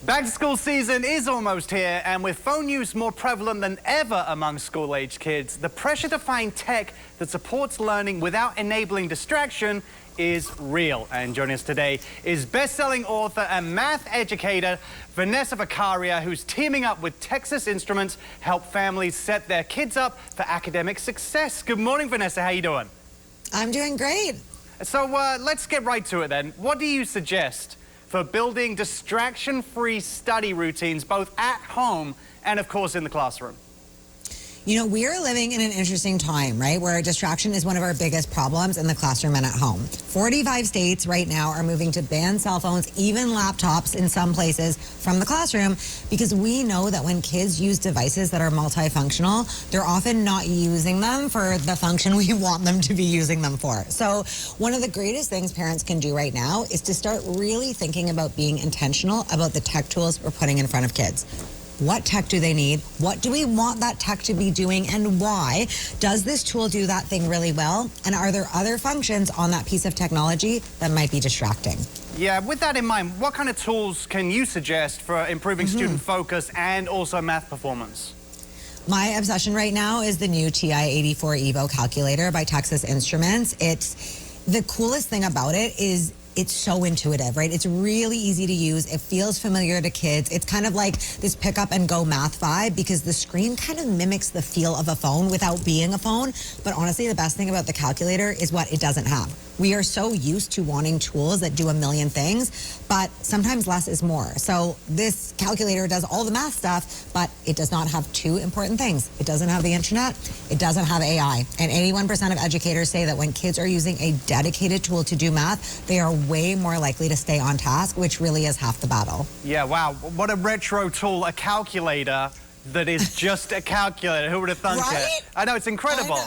Back to school season is almost here, and with phone use more prevalent than ever among school-age kids, the pressure to find tech that supports learning without enabling distraction is real. And joining us today is best-selling author and math educator Vanessa Vakharia, who's teaming up with Texas Instruments help families set their kids up for academic success. Good morning, Vanessa. How you doing? I'm doing great. So let's get right to it then. What do you suggest for building distraction-free study routines both at home and, of course, in the classroom? You know, we are living in an interesting time, right, where distraction is one of our biggest problems in the classroom and at home. 45 states right now are moving to ban cell phones, even laptops in some places, from the classroom, because we know that when kids use devices that are multifunctional, they're often not using them for the function we want them to be using them for. So one of the greatest things parents can do right now is to start really thinking about being intentional about the tech tools we're putting in front of kids. What tech do they need? What do we want that tech to be doing, and why? Does this tool do that thing really well? And are there other functions on that piece of technology that might be distracting? Yeah, with that in mind, what kind of tools can you suggest for improving student focus and also math performance? My obsession right now is the new TI-84 Evo calculator by Texas Instruments. The coolest thing about it is it's so intuitive, right? It's really easy to use. It feels familiar to kids. It's kind of like this pick up and go math vibe because the screen kind of mimics the feel of a phone without being a phone. But honestly, the best thing about the calculator is what it doesn't have. We are so used to wanting tools that do a million things, but sometimes less is more. So this calculator does all the math stuff, but it does not have two important things. It doesn't have the internet, it doesn't have AI. And 81% of educators say that when kids are using a dedicated tool to do math, they are way more likely to stay on task, which really is half the battle. Yeah, wow, what a retro tool, a calculator that is just a calculator. Who would have thunk it? I know, it's incredible.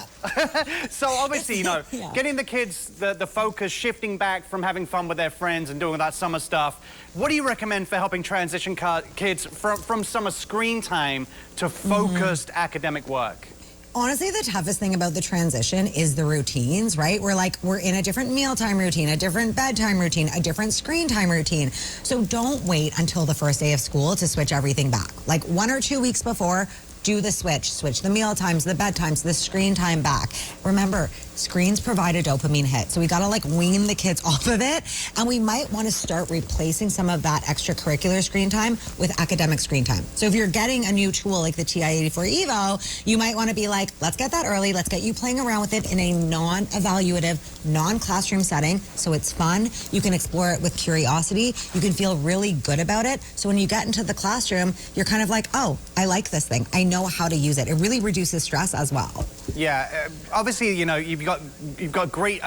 So obviously, you know, getting the kids, the focus, shifting back from having fun with their friends and doing that summer stuff. What do you recommend for helping transition kids from summer screen time to focused academic work? Honestly, the toughest thing about the transition is the routines, right? We're in a different mealtime routine, a different bedtime routine, a different screen time routine. So don't wait until the first day of school to switch everything back. Like 1 or 2 weeks before, do the switch the meal times, the bedtimes, the screen time back. Remember, screens provide a dopamine hit, so we gotta like wean the kids off of it, and we might wanna start replacing some of that extracurricular screen time with academic screen time. So if you're getting a new tool like the TI-84 Evo, you might wanna be like, let's get that early, let's get you playing around with it in a non-evaluative, non-classroom setting, so it's fun, you can explore it with curiosity, you can feel really good about it, so when you get into the classroom, you're kind of like, oh, I like this thing, I know how to use it. It really reduces stress as well. Yeah, obviously, you know, you've got great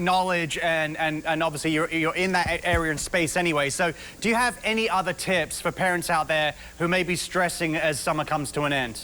knowledge, and obviously you're in that area and space anyway. So, do you have any other tips for parents out there who may be stressing as summer comes to an end?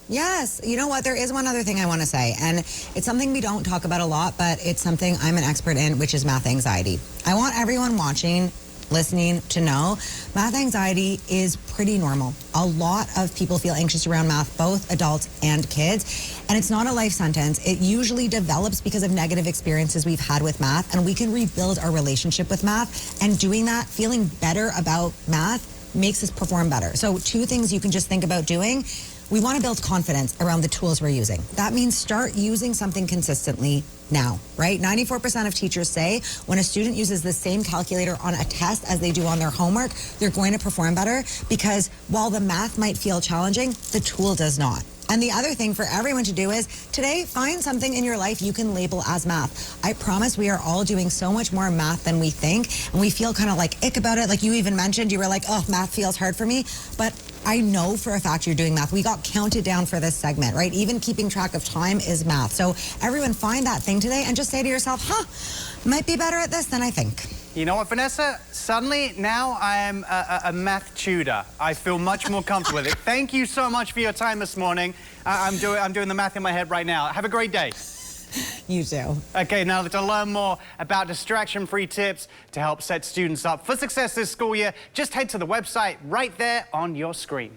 Yes, you know what? There is one other thing I want to say, and it's something we don't talk about a lot, but it's something I'm an expert in, which is math anxiety. I want everyone watching, listening to know math anxiety is pretty normal. A lot of people feel anxious around math, both adults and kids, and it's not a life sentence. It usually develops because of negative experiences we've had with math, and we can rebuild our relationship with math, and doing that, feeling better about math, makes us perform better. So 2 things you can just think about doing. We want to build confidence around the tools we're using. That means start using something consistently now, right? 94% of teachers say when a student uses the same calculator on a test as they do on their homework, they're going to perform better, because while the math might feel challenging, the tool does not. And the other thing for everyone to do is today, find something in your life you can label as math. I promise we are all doing so much more math than we think, and we feel kind of like ick about it. Like you even mentioned, you were like, oh, math feels hard for me. But I know for a fact you're doing math. We got counted down for this segment, right? Even keeping track of time is math. So everyone find that thing today and just say to yourself, might be better at this than I think. You know what, Vanessa? Suddenly, now I am a math tutor. I feel much more comfortable with it. Thank you so much for your time this morning. I'm doing the math in my head right now. Have a great day. You too. Okay, now to learn more about distraction-free tips to help set students up for success this school year, just head to the website right there on your screen.